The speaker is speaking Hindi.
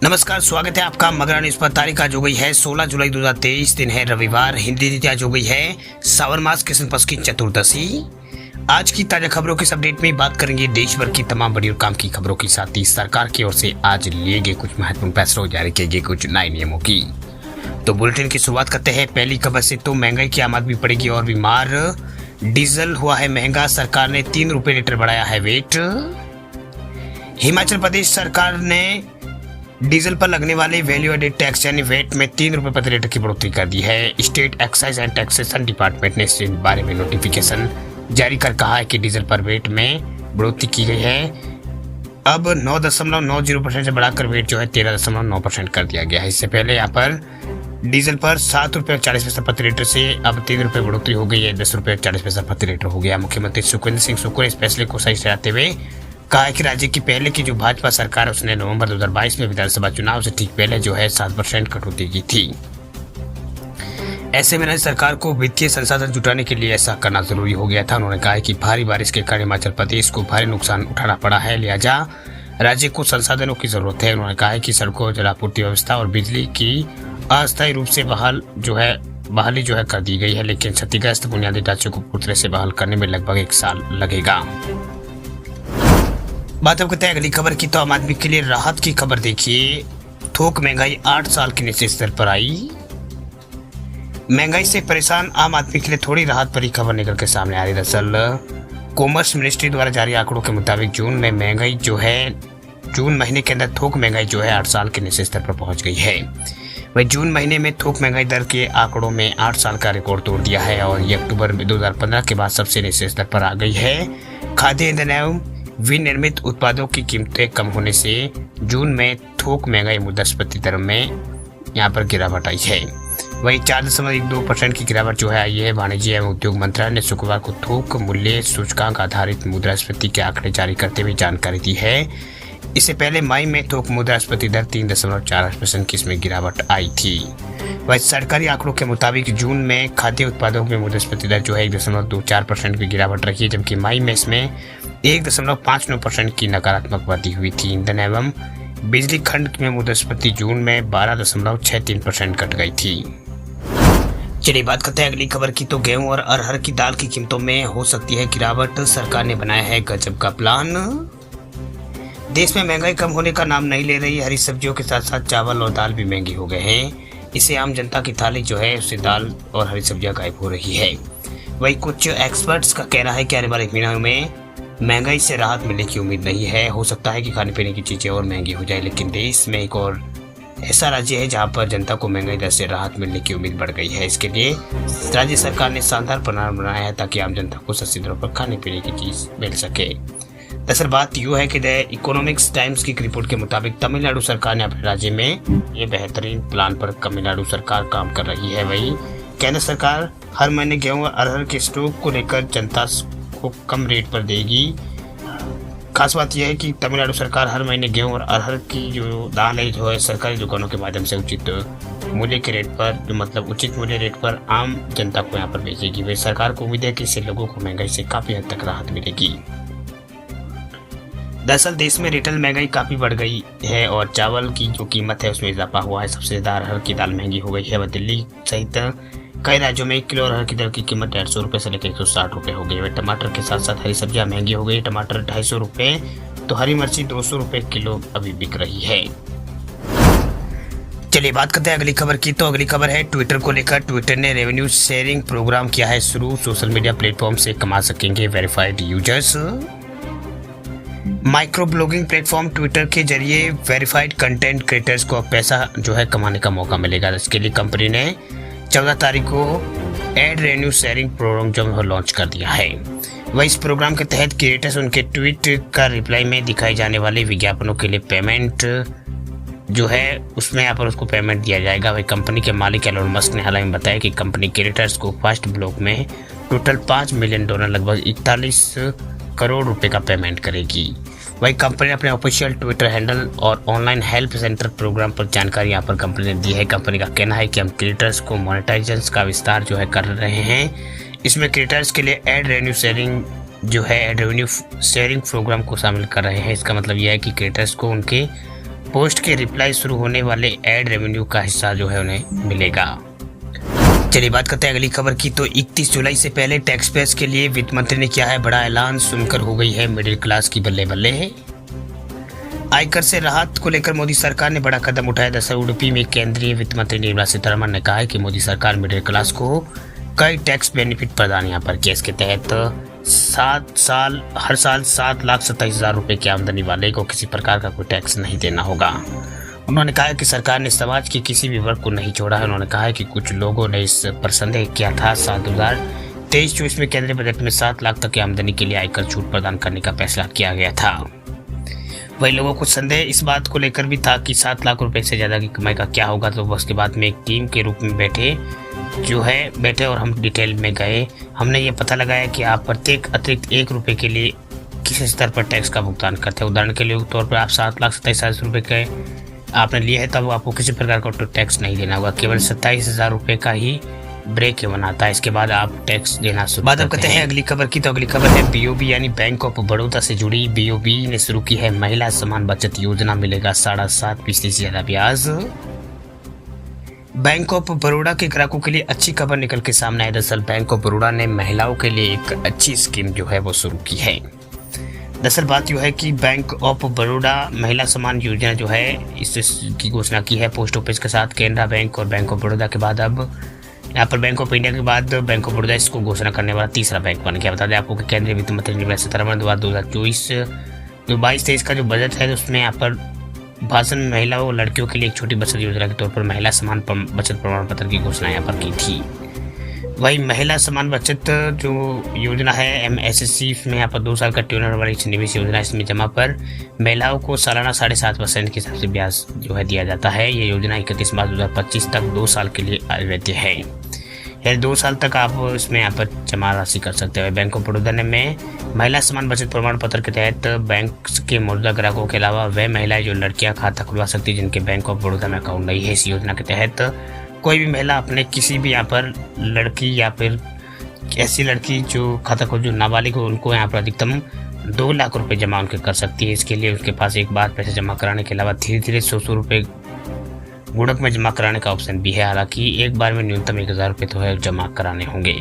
नमस्कार, स्वागत है आपका मगरा न्यूज पर। तारीख आज हो गई है 16 जुलाई 2023, दिन है रविवार। हिंदी तिथि आज हो गई है सावन मास कृष्ण पक्ष की चतुर्दशी। आज की ताजा खबरों के इस अपडेट में बात करेंगे देश भर की तमाम बड़ी और काम की खबरों के साथ ही सरकार की ओर से आज लिए गए कुछ महत्वपूर्ण फैसलों जारी किए गए कुछ नए नियमों की। तो बुलेटिन की शुरुआत करते हैं पहली खबर से। तो महंगाई की आमद भी पड़ेगी और बीमार। डीजल हुआ है महंगा, सरकार ने 3 रुपए लीटर बढ़ाया है वेट। हिमाचल प्रदेश सरकार ने डीजल पर लगने वाले वैल्यू एडेड टैक्स यानी वेट में 3 रुपए प्रति लीटर की बढ़ोतरी कर दी है। State excise and taxation department ने इस बारे में नोटिफिकेशन जारी कर कहा है कि डीजल पर वेट में बढ़ोतरी की गई है। अब 9.90% से बढ़ाकर वेट जो है 13.9% कर दिया गया है। इससे पहले यहाँ पर डीजल पर 7 रुपये और 40 पैसा प्रति लीटर से अब 3 रुपये बढ़ोतरी हो गई है, 10 रुपये और 40 पैसा प्रति लीटर हो गया। मुख्यमंत्री सुखविंदर सिंह सुक्खू ने इस फैसले को सही ठहराते हुए कहा है कि राज्य की पहले की जो भाजपा सरकार है उसने नवंबर 2022 में विधानसभा चुनाव से ठीक पहले जो है 7% कटौती की थी। ऐसे में राज्य सरकार को वित्तीय संसाधन जुटाने के लिए ऐसा करना जरूरी हो गया था। उन्होंने कहा है कि भारी बारिश के कारण हिमाचल प्रदेश को भारी नुकसान उठाना पड़ा है, लिहाजा राज्य को संसाधनों की जरूरत है। उन्होंने कहा है कि सड़कों, जलापूर्ति व्यवस्था और बिजली की अस्थायी रूप से बहाली जो है कर दी गई है, लेकिन क्षतिग्रस्त बुनियादी ढांचे को पूरी तरह से बहाल करने में लगभग 1 साल लगेगा। बात अब करते हैं अगली खबर की। तो आम आदमी के लिए राहत की खबर देखिए। थोक महंगाई 8 साल के नीचे स्तर पर आई। महंगाई से परेशान आम आदमी के लिए थोड़ी राहत भरी खबर निकल के सामने आ रही। दरअसल कॉमर्स मिनिस्ट्री द्वारा जारी आंकड़ों के मुताबिक जून महीने के अंदर थोक महंगाई जो है 8 साल के नीचे स्तर पर पहुंच गई है। वही जून महीने में थोक महंगाई दर के आंकड़ों में 8 साल का रिकॉर्ड तोड़ दिया है और ये अक्टूबर 2015 के बाद सबसे नीचे स्तर पर आ गई है। खाद्य ईंधन एवं विनिर्मित उत्पादों की कीमतें कम होने से जून में थोक महंगाई मुद्रास्फीति दर में यहाँ पर गिरावट आई है। वही 4.12% की गिरावट जो है आई है। वाणिज्य एवं उद्योग मंत्रालय ने शुक्रवार को थोक मूल्य सूचकांक आधारित मुद्रास्फीति के आंकड़े जारी करते हुए जानकारी दी है। इससे पहले मई में थोक मुद्रास्फीति दर 3.48% की इसमें गिरावट आई थी। वही सरकारी आंकड़ों के मुताबिक जून में खाद्य उत्पादों में मुद्रास्फीति दर जो है 1.24% की गिरावट रही है, जबकि मई में इसमें 1.59% की नकारात्मक वृद्धि हुई थी। ईंधन एवं बिजली खंड में मुद्रास्फीति जून में 12.63% घट गई थी। चलिए बात करते हैं अगली खबर की। तो गेहूं और अरहर की दाल की कीमतों में हो सकती है गिरावट, सरकार ने बनाया है गजब का प्लान। देश में महंगाई कम होने का नाम नहीं ले रही। हरी सब्जियों के साथ साथ चावल और दाल भी महंगी हो गए हैं। इससे आम जनता की थाली जो है उससे दाल और हरी सब्जियां गायब हो रही है। वही कुछ एक्सपर्ट्स का कहना है कि आने वाले महीनों में महंगाई से राहत मिलने की उम्मीद नहीं है। हो सकता है कि खाने पीने की चीजें और महंगी हो जाए, लेकिन देश में एक और ऐसा राज्य है जहां पर जनता को महंगाई दर से राहत मिलने की उम्मीद बढ़ गई है। इसके लिए राज्य सरकार ने शानदार प्लान बनाया है ताकि आम जनता को सस्ती दरों पर खाने पीने की चीज मिल सके। दरअसल बात यूँ है कि द इकोनॉमिक्स टाइम्स की रिपोर्ट के मुताबिक तमिलनाडु सरकार ने अपने राज्य में ये बेहतरीन प्लान पर तमिलनाडु सरकार काम कर रही है। वही केंद्र सरकार हर महीने गेहूं और अरहर के स्टॉक को लेकर जनता को कम रेट पर देगी। खास बात यह है कि तमिलनाडु सरकार हर महीने गेहूं और अरहर की जो दाल है जो है सरकारी दुकानों के माध्यम से उचित मूल्य के रेट पर उचित मूल्य रेट पर आम जनता को यहाँ पर बेचेगी। वही सरकार को उम्मीद है कि इससे लोगों को महंगाई से काफी हद तक राहत मिलेगी। दरअसल देश में रिटेल महंगाई काफी बढ़ गई है और चावल की जो कीमत है उसमें इजाफा हुआ है। सबसे ज्यादा अरहर की दाल महंगी हो गई है। वह दिल्ली सहित कई राज्यों में 1 किलो अरहर की दाल की कीमत 150 रुपये से लेकर 160 रुपये हो गई है। टमाटर के साथ साथ हरी सब्जियां महंगी हो गई। टमाटर 250 रुपये तो हरी मिर्ची 200 रुपये किलो अभी बिक रही है। चलिए बात करते हैं अगली खबर की। तो अगली खबर है ट्विटर को लेकर। ट्विटर ने रेवेन्यू शेयरिंग प्रोग्राम किया है शुरू। सोशल मीडिया प्लेटफॉर्म से कमा सकेंगे verified users. Micro blogging platform Twitter के जरिए वेरीफाइड कंटेंट क्रिएटर्स को अब पैसा जो है कमाने का मौका मिलेगा। इसके लिए कंपनी ने 14 तारीख को एड रेवेन्यू शेयरिंग प्रोग्राम जो है लॉन्च कर दिया है। वह इस प्रोग्राम के तहत क्रिएटर्स उनके ट्वीट का रिप्लाई में दिखाए जाने वाले विज्ञापनों के लिए पेमेंट जो है उसमें यहाँ पर उसको पेमेंट दिया जाएगा। वही कंपनी के मालिक एलोन मस्क ने हाल ही में बताया कि कंपनी क्रिएटर्स को फर्स्ट ब्लॉक में टोटल $5 मिलियन लगभग 41 करोड़ रुपए का पेमेंट करेगी। वही कंपनी ने अपने ऑफिशियल ट्विटर हैंडल और ऑनलाइन हेल्प सेंटर प्रोग्राम पर जानकारी यहाँ पर कंपनी ने दी है। कंपनी का कहना है कि हम क्रिएटर्स को मोनेटाइजेशन का विस्तार जो है कर रहे हैं। इसमें क्रिएटर्स के लिए एड रेवेन्यू शेयरिंग प्रोग्राम को शामिल कर रहे हैं। इसका मतलब यह है कि क्रिएटर्स को उनके पोस्ट के रिप्लाई शुरू होने वाले एड रेवेन्यू का हिस्सा जो है उन्हें मिलेगा। चलिए बात करते हैं अगली खबर की। तो 31 जुलाई से पहले टैक्स पेयर्स के लिए वित्त मंत्री ने किया है बड़ा ऐलान, सुनकर हो गई है मिडिल क्लास की बल्ले बल्ले है। आयकर से राहत को लेकर मोदी सरकार ने बड़ा कदम उठाया। दरअसल उडुपी में केंद्रीय वित्त मंत्री निर्मला सीतारमण ने कहा है कि मोदी सरकार मिडिल क्लास को कई टैक्स बेनिफिट प्रदान यहाँ पर किया। इसके तहत हर साल 7,27,000 रुपए की आमदनी वाले को किसी प्रकार का कोई टैक्स नहीं देना होगा। उन्होंने कहा कि सरकार ने समाज के किसी भी वर्ग को नहीं छोड़ा है। उन्होंने कहा कि कुछ लोगों ने इस पर संदेह किया था। साल 2023-24 में केंद्रीय बजट में 7 लाख तक की आमदनी के लिए आयकर छूट प्रदान करने का फैसला किया गया था। वही लोगों को संदेह इस बात को लेकर भी था कि 7 लाख रुपए से ज़्यादा की कमाई का क्या होगा। तो उसके बाद में एक टीम के रूप में बैठे और हम डिटेल में गए। हमने ये पता लगाया कि आप प्रत्येक अतिरिक्त 1 रुपये के लिए किस स्तर पर टैक्स का भुगतान करते हैं। उदाहरण के लिए तौर पर आप 7,27,000 रुपये के आपने लिए है, तब आपको किसी प्रकार का टैक्स नहीं देना होगा। केवल 27,000 रुपये का ही ब्रेक बनाता है। इसके बाद आप टैक्स देना शुरू करते हैं। अगली खबर की। तो अगली खबर है बीओबी यानी बैंक ऑफ बड़ौदा से जुड़ी। बीओबी ने शुरू की है महिला समान बचत योजना, मिलेगा 7.5% से ज्यादा ब्याज। बैंक ऑफ बड़ौदा के ग्राहकों के लिए अच्छी खबर निकल के सामने आई। दरअसल बैंक ऑफ बड़ौदा ने महिलाओं के लिए एक अच्छी स्कीम जो है वो शुरू की है। दरअसल बात यह है कि बैंक ऑफ बड़ौदा महिला सम्मान योजना जो है इसकी घोषणा की है पोस्ट ऑफिस के साथ। केनरा बैंक और बैंक ऑफ बड़ौदा के बाद अब यहाँ पर बैंक ऑफ इंडिया के बाद बैंक ऑफ बड़ौदा इसको घोषणा करने वाला तीसरा बैंक बन गया। बता दें आपको कि केंद्रीय वित्त मंत्री निर्मला सीतारमण द्वारा 2024-22-23 का जो बजट है उसमें यहाँ पर भाषण में महिलाओं और लड़कियों के लिए एक छोटी बचत योजना के तौर पर महिला समान बचत प्रमाण पत्र की घोषणा यहाँ पर की थी। वही महिला समान बचत जो योजना है MSSC, इसमें यहाँ पर 2 साल का ट्यूनर वाली निवेश योजना। इसमें जमा पर महिलाओं को सालाना 7.5% के हिसाब से ब्याज जो है दिया जाता है। ये योजना 31 मार्च 2025 तक 2 साल के लिए वैध है। यानी 2 साल तक आप इसमें यहाँ पर जमा राशि कर सकते हैं। बैंक ऑफ बड़ौदा ने में महिला समान बचत प्रमाण पत्र के तहत बैंक के मौजूदा ग्राहकों के अलावा वह महिलाएं जो लड़कियां खाता खुलवा सकती है जिनके बैंक ऑफ बड़ौदा में अकाउंट नहीं है। इस योजना के तहत कोई भी महिला अपने किसी भी यहाँ पर लड़की या फिर ऐसी लड़की जो खाता खोल जो नाबालिग हो उनको यहाँ पर अधिकतम 2 लाख रुपए जमा उनके कर सकती है। इसके लिए उसके पास एक बार पैसे जमा कराने के अलावा धीरे धीरे 100 रुपये गुणक में जमा कराने का ऑप्शन भी है। हालांकि एक बार में न्यूनतम 1,000 रुपये तो है जमा कराने होंगे।